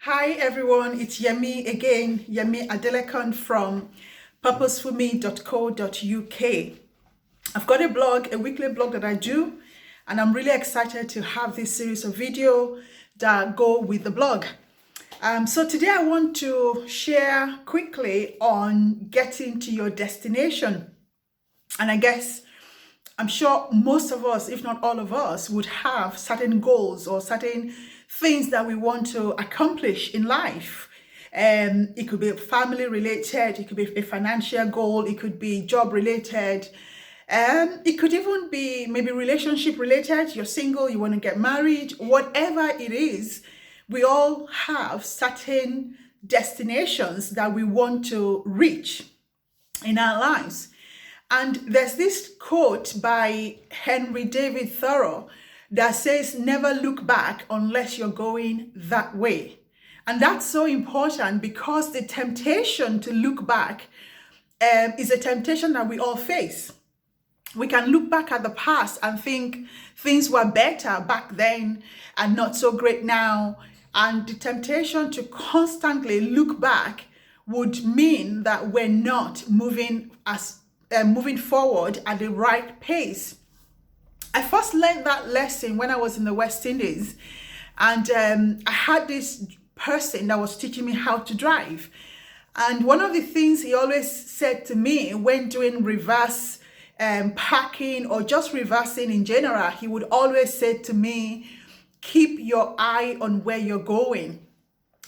Hi everyone, it's Yemi again, Yemi Adelekon from PurposefulMe.co.uk. I've got a blog, a weekly blog that I do, and I'm really excited to have this series of video that go with the blog. So today I want to share quickly on getting to your destination. And I guess I'm sure most of us, if not all of us, would have certain goals or certain things that we want to accomplish in life. It could be family related, it could be a financial goal, it could be job related, it could even be maybe relationship related. You're single, you want to get married, whatever it is, we all have certain destinations that we want to reach in our lives. And there's this quote by Henry David Thoreau that says, never look back unless you're going that way. And that's so important because the temptation to look back is a temptation that we all face. We can look back at the past and think things were better back then and not so great now. And the temptation to constantly look back would mean that we're not moving forward at the right pace. I first learned that lesson when I was in the West Indies, and I had this person that was teaching me how to drive. And one of the things he always said to me when doing reverse parking or just reversing in general, he would always say to me, keep your eye on where you're going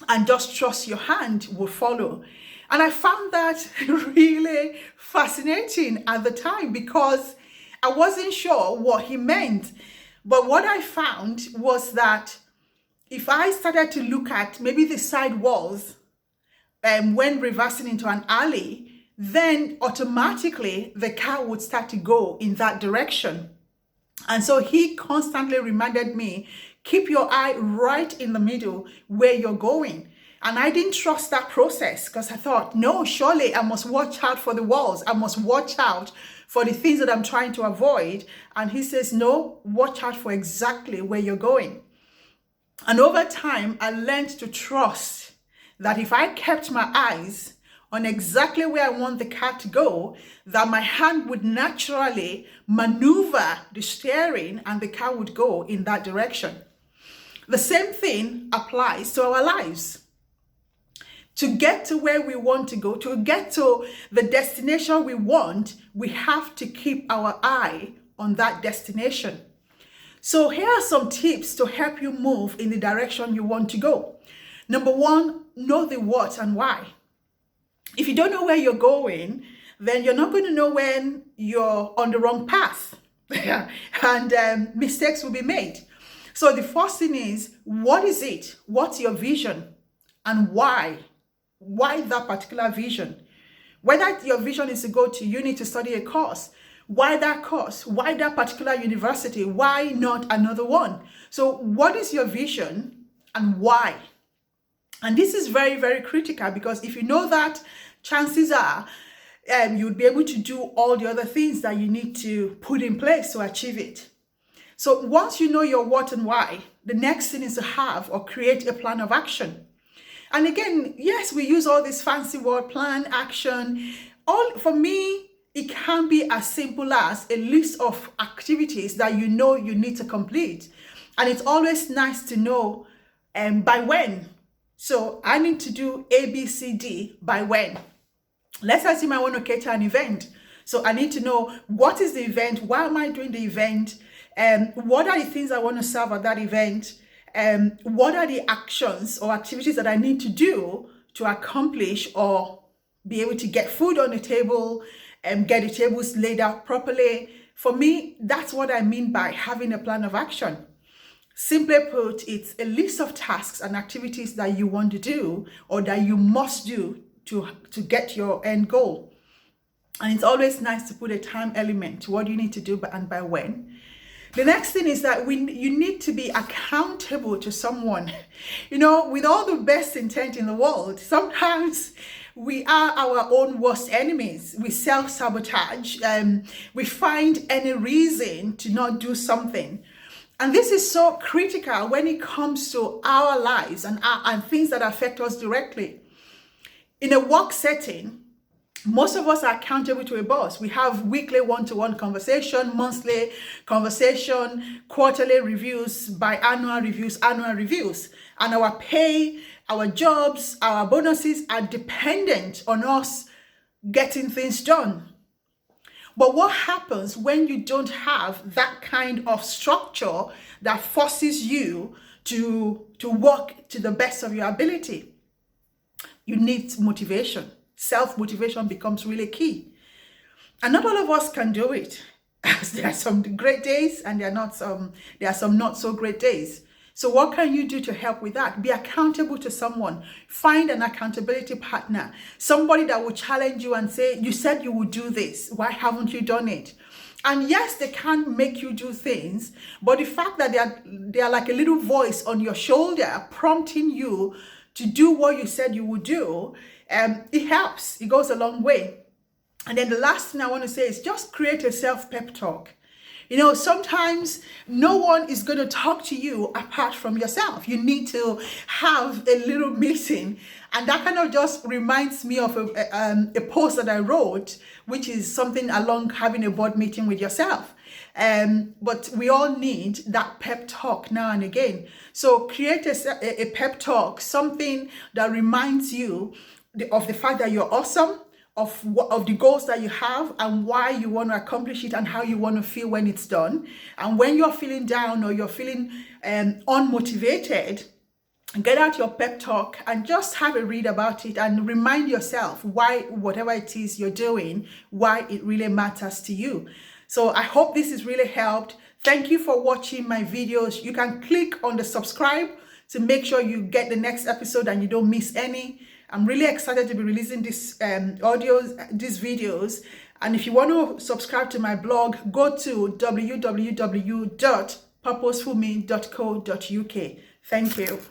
and just trust your hand will follow. And I found that really fascinating at the time because I wasn't sure what he meant. But what I found was that if I started to look at maybe the side walls when reversing into an alley, then automatically the car would start to go in that direction. And so he constantly reminded me, keep your eye right in the middle where you're going. And I didn't trust that process because I thought, no, surely I must watch out for the walls. I must watch out for the things that I'm trying to avoid. And he says, no, watch out for exactly where you're going. And over time, I learned to trust that if I kept my eyes on exactly where I want the car to go, that my hand would naturally maneuver the steering and the car would go in that direction. The same thing applies to our lives. To get to where we want to go, to get to the destination we want, we have to keep our eye on that destination. So here are some tips to help you move in the direction you want to go. Number one, know the what and why. If you don't know where you're going, then you're not going to know when you're on the wrong path and mistakes will be made. So the first thing is, what is it? What's your vision and why? Why that particular vision? Whether your vision is to go to uni to study a course, why that course? Why that particular university? Why not another one? So what is your vision and why? And this is very, very critical because if you know that, chances are you'll be able to do all the other things that you need to put in place to achieve it. So once you know your what and why, the next thing is to have or create a plan of action. And again, yes, we use all this fancy word, plan, action. For me, it can be as simple as a list of activities that you know you need to complete. And it's always nice to know by when. So I need to do A, B, C, D by when. Let's assume I want to cater an event. So I need to know what is the event, why am I doing the event, what are the things I want to serve at that event, what are the actions or activities that I need to do to accomplish or be able to get food on the table and get the tables laid out properly. For me, that's what I mean by having a plan of action. Simply put, it's a list of tasks and activities that you want to do or that you must do to get your end goal. And it's always nice to put a time element to what you need to do and by when. The next thing is that you need to be accountable to someone. You know, with all the best intent in the world, sometimes we are our own worst enemies. We self-sabotage. We find any reason to not do something. And this is so critical when it comes to our lives and things that affect us directly. In a work setting, most of us are accountable to a boss. We have weekly one-to-one conversation, monthly conversation, quarterly reviews, biannual reviews, annual reviews. And our pay, our jobs, our bonuses are dependent on us getting things done. But what happens when you don't have that kind of structure that forces you to work to the best of your ability? You need motivation. Self-motivation becomes really key. And not all of us can do it. There are some great days and there are some not so great days. So what can you do to help with that? Be accountable to someone. Find an accountability partner. Somebody that will challenge you and say, you said you would do this. Why haven't you done it? And yes, they can't make you do things, but the fact that they are like a little voice on your shoulder prompting you to do what you said you would do, it helps. It goes a long way. And then the last thing I want to say is just create a self-pep talk. You know, sometimes no one is going to talk to you apart from yourself. You need to have a little meeting. And that kind of just reminds me of a post that I wrote, which is something along having a board meeting with yourself. But we all need that pep talk now and again. So create a pep talk, something that reminds you of the fact that you're awesome, of the goals that you have and why you want to accomplish it and how you want to feel when it's done. And when you're feeling down or you're feeling unmotivated, get out your pep talk and just have a read about it and remind yourself why whatever it is you're doing, why it really matters to you. So I hope this has really helped. Thank you for watching my videos. You can click on the subscribe to make sure you get the next episode and you don't miss any. I'm really excited to be releasing these videos. And if you want to subscribe to my blog, go to www.purposefulme.co.uk. Thank you.